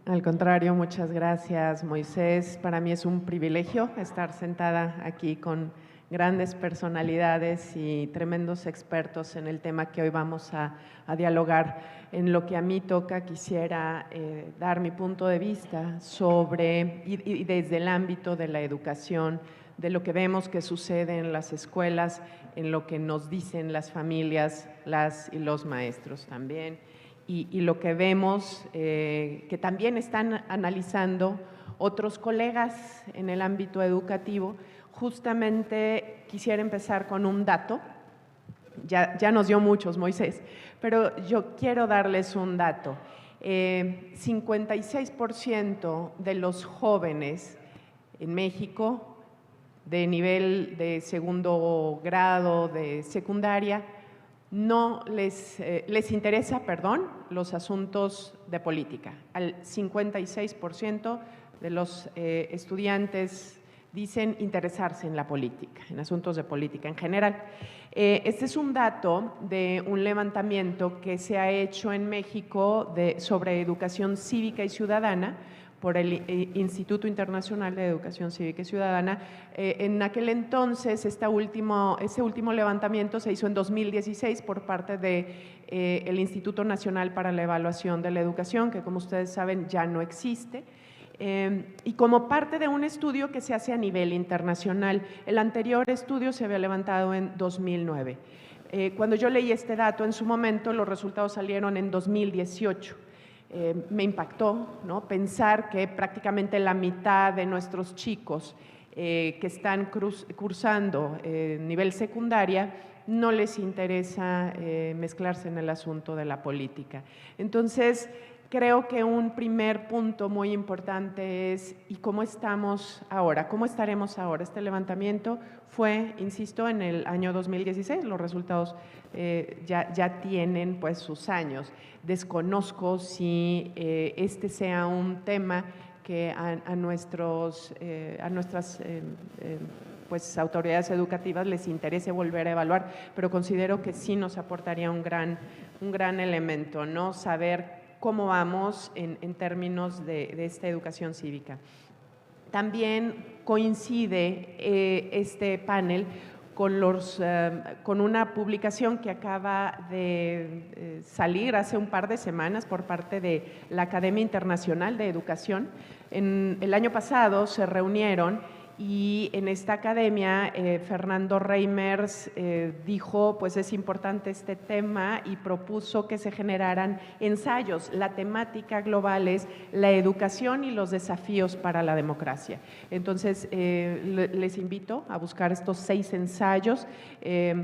Al contrario, muchas gracias, Moisés. Para mí es un privilegio estar sentada aquí con grandes personalidades y tremendos expertos en el tema que hoy vamos a dialogar. En lo que a mí toca, quisiera dar mi punto de vista sobre, y desde el ámbito de la educación, de lo que vemos que sucede en las escuelas, en lo que nos dicen las familias, las y los maestros también. Y lo que vemos que también están analizando otros colegas en el ámbito educativo. Justamente quisiera empezar con un dato, ya nos dio muchos, Moisés, pero yo quiero darles un dato. 56% de los jóvenes en México de nivel de segundo grado, de secundaria, no les interesa, los asuntos de política. Al 56% de los estudiantes dicen interesarse en la política, en asuntos de política en general. Este es un dato de un levantamiento que se ha hecho en México sobre educación cívica y ciudadana por el Instituto Internacional de Educación Cívica y Ciudadana. En aquel entonces, ese último levantamiento se hizo en 2016 por parte del Instituto Nacional para la Evaluación de la Educación, que como ustedes saben ya no existe, y como parte de un estudio que se hace a nivel internacional. El anterior estudio se había levantado en 2009. Cuando yo leí este dato en su momento, los resultados salieron en 2018. Me impactó, ¿no?, pensar que prácticamente la mitad de nuestros chicos que están cursando nivel secundaria no les interesa mezclarse en el asunto de la política. Entonces, creo que un primer punto muy importante es ¿y cómo estamos ahora? ¿Cómo estaremos ahora? Este levantamiento fue, insisto, en el año 2016, los resultados ya tienen pues sus años. Desconozco si este sea un tema que a nuestras pues, autoridades educativas les interese volver a evaluar, pero considero que sí nos aportaría un gran elemento, ¿no? Saber cómo vamos en términos de esta educación cívica. También coincide este panel con una publicación que acaba de salir hace un par de semanas por parte de la Academia Internacional de Educación. El año pasado se reunieron y en esta academia Fernando Reimers dijo, pues es importante este tema, y propuso que se generaran ensayos. La temática global es la educación y los desafíos para la democracia. Entonces, les invito a buscar estos 6 ensayos.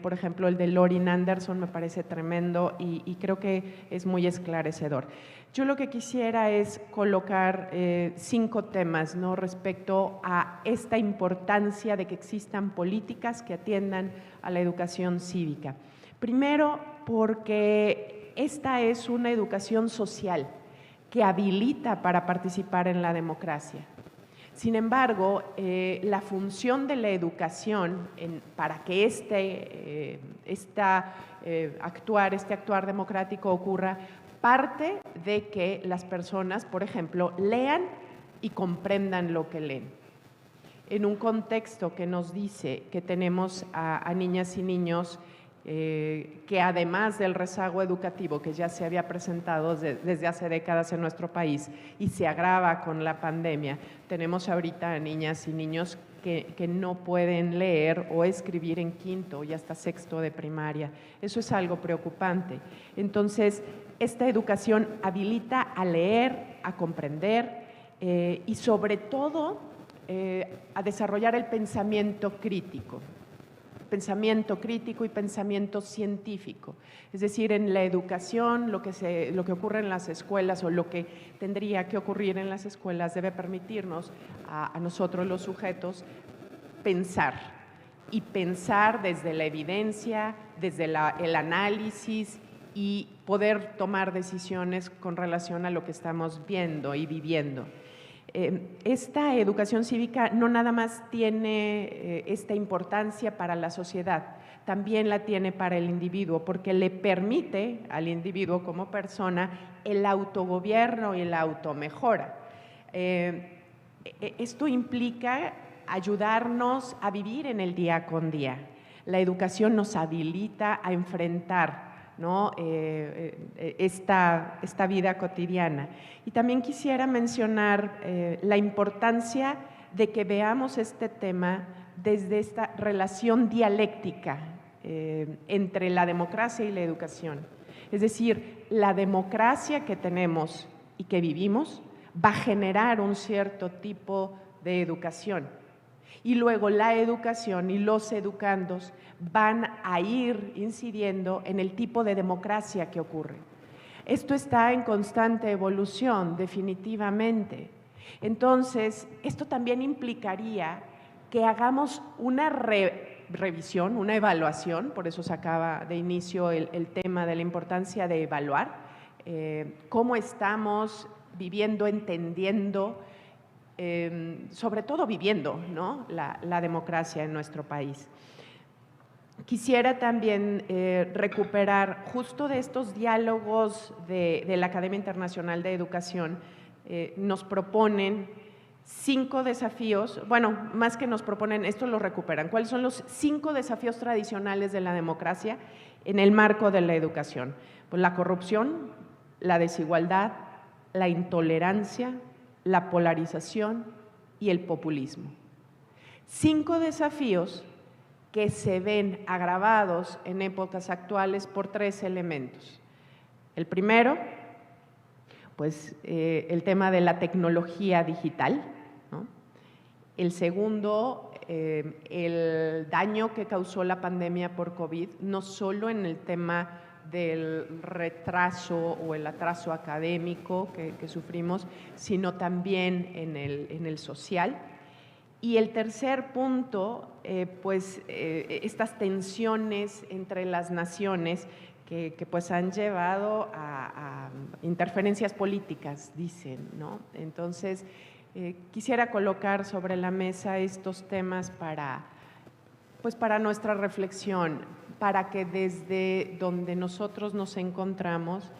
Por ejemplo, el de Lorin Anderson me parece tremendo y creo que es muy esclarecedor. Yo lo que quisiera es colocar 5 temas, ¿no?, respecto a esta importancia de que existan políticas que atiendan a la educación cívica. Primero, porque esta es una educación social que habilita para participar en la democracia. Sin embargo, la función de la educación para que este actuar democrático ocurra parte de que las personas, por ejemplo, lean y comprendan lo que leen. En un contexto que nos dice que tenemos a niñas y niños que además del rezago educativo que ya se había presentado desde hace décadas en nuestro país y se agrava con la pandemia, tenemos ahorita a niñas y niños que no pueden leer o escribir en quinto y hasta sexto de primaria. Eso es algo preocupante. Entonces, esta educación habilita a leer, a comprender y sobre todo a desarrollar el pensamiento crítico y pensamiento científico. Es decir, en la educación, lo que ocurre en las escuelas o lo que tendría que ocurrir en las escuelas debe permitirnos a nosotros los sujetos pensar desde la evidencia, desde el análisis y poder tomar decisiones con relación a lo que estamos viendo y viviendo. Esta educación cívica no nada más tiene esta importancia para la sociedad, también la tiene para el individuo, porque le permite al individuo como persona el autogobierno y la automejora. Esto implica ayudarnos a vivir en el día con día. La educación nos habilita a enfrentar, ¿no? esta vida cotidiana. Y también quisiera mencionar la importancia de que veamos este tema desde esta relación dialéctica entre la democracia y la educación. Es decir, la democracia que tenemos y que vivimos va a generar un cierto tipo de educación. Y luego la educación y los educandos van a ir incidiendo en el tipo de democracia que ocurre. Esto está en constante evolución, definitivamente. Entonces, esto también implicaría que hagamos una revisión, una evaluación, por eso sacaba de inicio el tema de la importancia de evaluar cómo estamos viviendo, entendiendo, sobre todo viviendo, ¿no? la democracia en nuestro país. Quisiera también recuperar justo de estos diálogos de la Academia Internacional de Educación. Nos proponen 5 desafíos, bueno, más que nos proponen, esto lo recuperan. ¿Cuáles son los 5 desafíos tradicionales de la democracia en el marco de la educación? Pues la corrupción, la desigualdad, la intolerancia, la polarización y el populismo. 5 desafíos que se ven agravados en épocas actuales por 3 elementos. El primero, pues el tema de la tecnología digital, ¿no? El segundo, el daño que causó la pandemia por COVID, no solo en el tema del retraso o el atraso académico que sufrimos, sino también en el social. Y el tercer punto, estas tensiones entre las naciones que pues han llevado a interferencias políticas, dicen, ¿no? Entonces, quisiera colocar sobre la mesa estos temas para nuestra reflexión, para que desde donde nosotros nos encontramos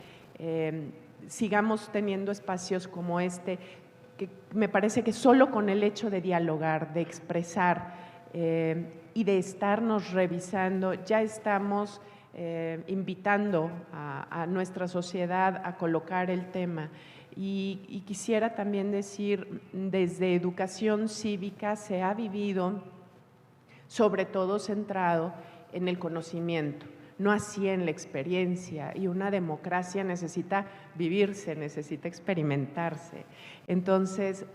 sigamos teniendo espacios como este, que me parece que solo con el hecho de dialogar, de expresar y de estarnos revisando, ya estamos invitando a nuestra sociedad a colocar el tema. Y quisiera también decir, desde educación cívica se ha vivido sobre todo centrado en el conocimiento, no así en la experiencia, y una democracia necesita vivirse, necesita experimentarse. Entonces,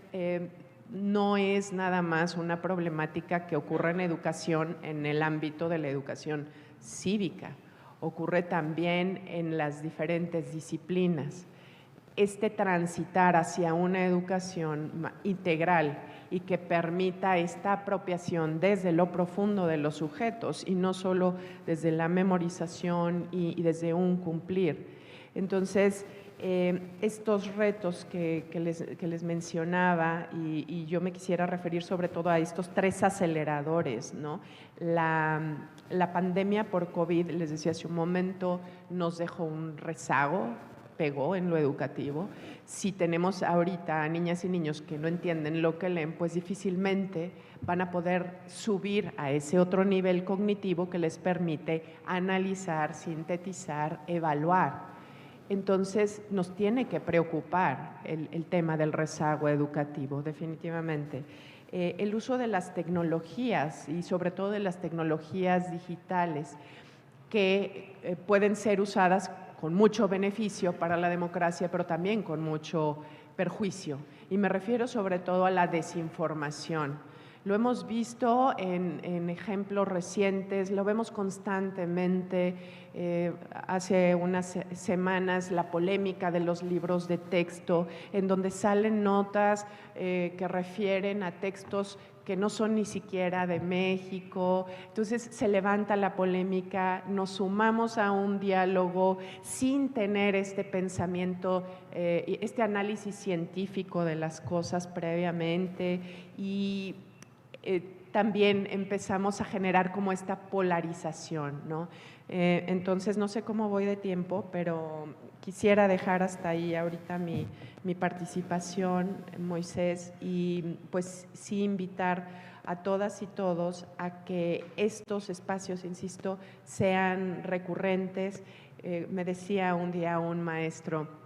no es nada más una problemática que ocurre en educación en el ámbito de la educación cívica, ocurre también en las diferentes disciplinas. Este transitar hacia una educación integral y que permita esta apropiación desde lo profundo de los sujetos y no solo desde la memorización y desde un cumplir. Entonces, estos retos que les mencionaba, y yo me quisiera referir sobre todo a estos 3 aceleradores, ¿no? La pandemia por COVID, les decía hace un momento, nos dejó un rezago, pegó en lo educativo. Si tenemos ahorita a niñas y niños que no entienden lo que leen, pues difícilmente van a poder subir a ese otro nivel cognitivo que les permite analizar, sintetizar, evaluar. Entonces, nos tiene que preocupar el tema del rezago educativo, definitivamente. El uso de las tecnologías y sobre todo de las tecnologías digitales que pueden ser usadas con mucho beneficio para la democracia, pero también con mucho perjuicio. Y me refiero sobre todo a la desinformación. Lo hemos visto en ejemplos recientes, lo vemos constantemente. Hace unas semanas la polémica de los libros de texto, en donde salen notas que refieren a textos que no son ni siquiera de México. Entonces se levanta la polémica, nos sumamos a un diálogo sin tener este pensamiento, este análisis científico de las cosas previamente, y también empezamos a generar como esta polarización, ¿no? Entonces, no sé cómo voy de tiempo, pero quisiera dejar hasta ahí ahorita mi participación, Moisés, y pues sí invitar a todas y todos a que estos espacios, insisto, sean recurrentes. Me decía un día un maestro,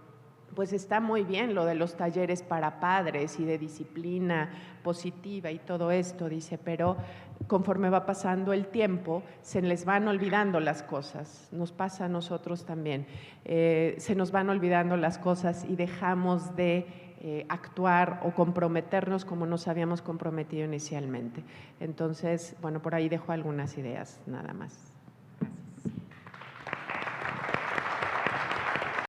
pues está muy bien lo de los talleres para padres y de disciplina positiva y todo esto, dice, pero conforme va pasando el tiempo, se les van olvidando las cosas, nos pasa a nosotros también, se nos van olvidando las cosas y dejamos de actuar o comprometernos como nos habíamos comprometido inicialmente. Entonces, bueno, por ahí dejo algunas ideas nada más.